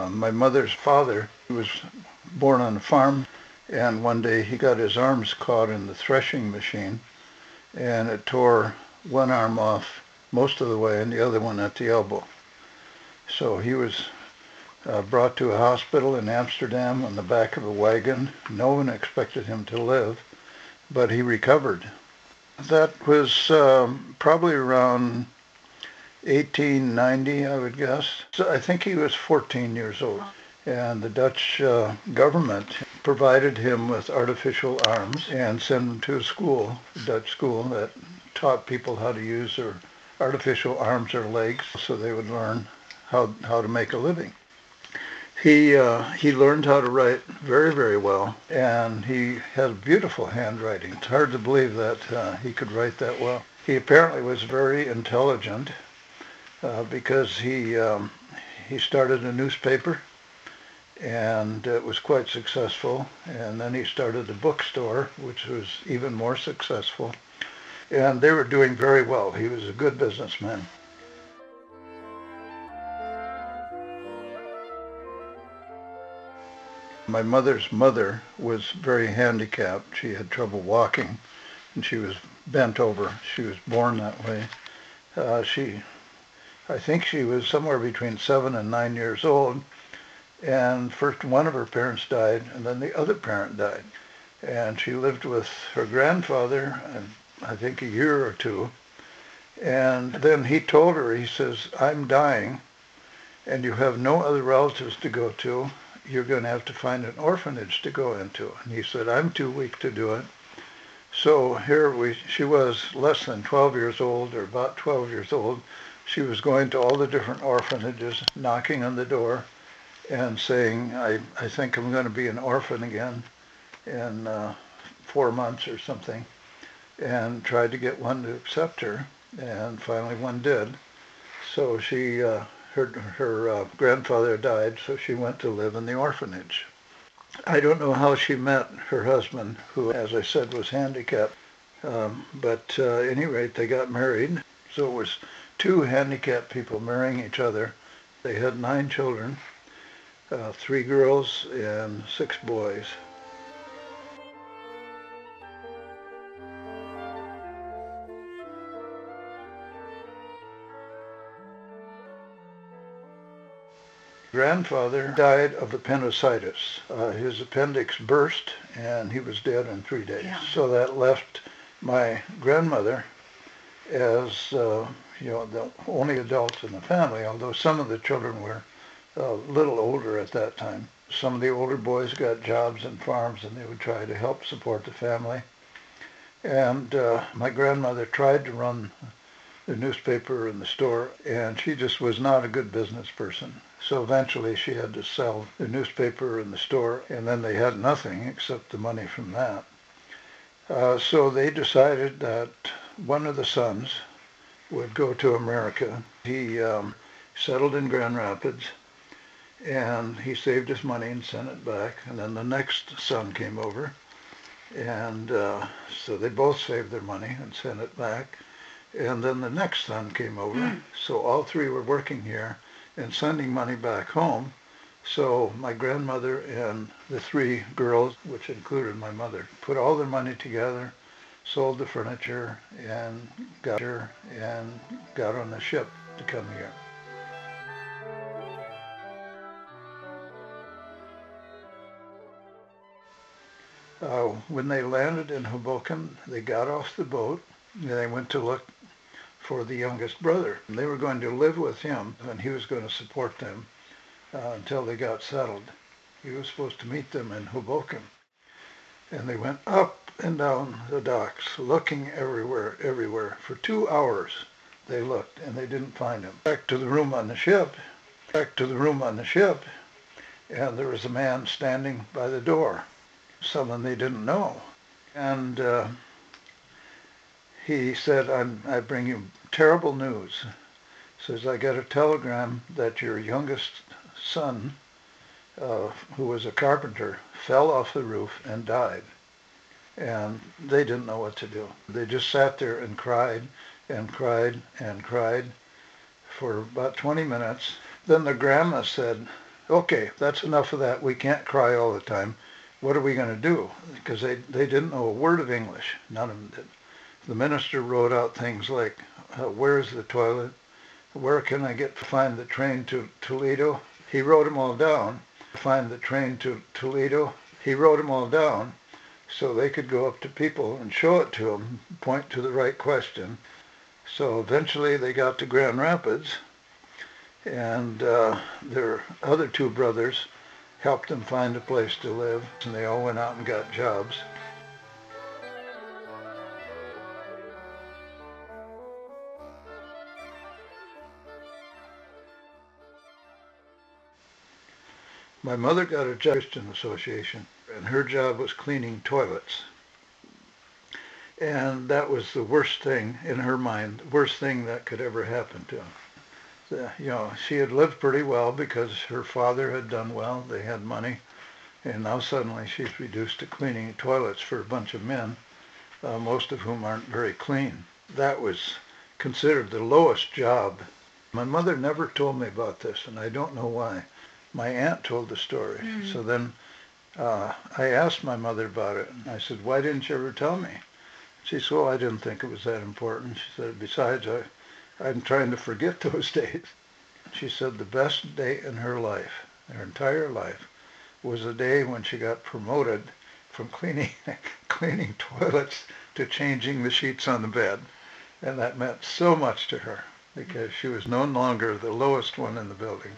My mother's father, he was born on a farm, and one day he got his arms caught in the threshing machine, and it tore one arm off most of the way and the other one at the elbow. So he was brought to a hospital in Amsterdam on the back of a wagon. No one expected him to live, but he recovered. That was probably around 1890, I would guess. So I think he was 14 years old. And the Dutch government provided him with artificial arms and sent him to a school, a Dutch school, that taught people how to use their artificial arms or legs so they would learn how to make a living. He learned how to write very, very well, and he had beautiful handwriting. It's hard to believe that he could write that well. He apparently was very intelligent because he started a newspaper, and it was quite successful. And then he started a bookstore, which was even more successful. And they were doing very well. He was a good businessman. My mother's mother was very handicapped. She had trouble walking, and she was bent over. She was born that way. I think she was somewhere between 7 and 9 years old, and first one of her parents died, and then the other parent died. And she lived with her grandfather, I think a year or two, and then he told her, he says, "I'm dying, and you have no other relatives to go to. You're going to have to find an orphanage to go into." And he said, "I'm too weak to do it." So she was less than 12 years old, or about 12 years old. She was going to all the different orphanages, knocking on the door and saying, I think I'm going to be an orphan again in 4 months or something, and tried to get one to accept her, and finally one did. So her grandfather died, so she went to live in the orphanage. I don't know how she met her husband, who, as I said, was handicapped, but at any rate, they got married. So it was two handicapped people marrying each other. They had 9 children, 3 girls and 6 boys. Grandfather died of appendicitis. His appendix burst and he was dead in 3 days. Yeah. So that left my grandmother as the only adult in the family, although some of the children were a little older at that time. Some of the older boys got jobs in farms and they would try to help support the family. And my grandmother tried to run the newspaper and the store, and she just was not a good business person. So eventually she had to sell the newspaper and the store, and then they had nothing except the money from that. So they decided that one of the sons would go to America. He settled in Grand Rapids, and he saved his money and sent it back. And then the next son came over, and so they both saved their money and sent it back. And then the next son came over. So all 3 were working here and sending money back home. So my grandmother and the 3 girls, which included my mother, put all their money together, sold the furniture, and got on a ship to come here. When they landed in Hoboken, they got off the boat and they went to look for the youngest brother. They were going to live with him, and he was going to support them until they got settled. He was supposed to meet them in Hoboken. And they went up and down the docks, looking everywhere. For 2 hours they looked, and they didn't find him. Back to the room on the ship, and there was a man standing by the door, someone they didn't know. And he said, I bring you terrible news. Says, I got a telegram that your youngest son, who was a carpenter, fell off the roof and died. And they didn't know what to do. They just sat there and cried and cried and cried for about 20 minutes. Then the grandma said, Okay, that's enough of that. We can't cry all the time. What are we going to do? Because they didn't know a word of English. None of them did. The minister wrote out things like, where's the toilet? Where can I get to find the train to Toledo? He wrote them all down. Find the train to Toledo. He wrote them all down so they could go up to people and show it to them, point to the right question. So eventually they got to Grand Rapids, and their other two brothers helped them find a place to live, and they all went out and got jobs. My mother got a job at the Christian Association, and her job was cleaning toilets. And that was the worst thing in her mind, the worst thing that could ever happen to them. You know, she had lived pretty well because her father had done well, they had money, and now suddenly she's reduced to cleaning toilets for a bunch of men, most of whom aren't very clean. That was considered the lowest job. My mother never told me about this, and I don't know why. My aunt told the story. Mm-hmm. So then I asked my mother about it, and I said, why didn't you ever tell me? She said, well, I didn't think it was that important. She said, besides, I'm trying to forget those days. She said the best day in her life, her entire life, was the day when she got promoted from cleaning toilets to changing the sheets on the bed. And that meant so much to her because she was no longer the lowest one in the building.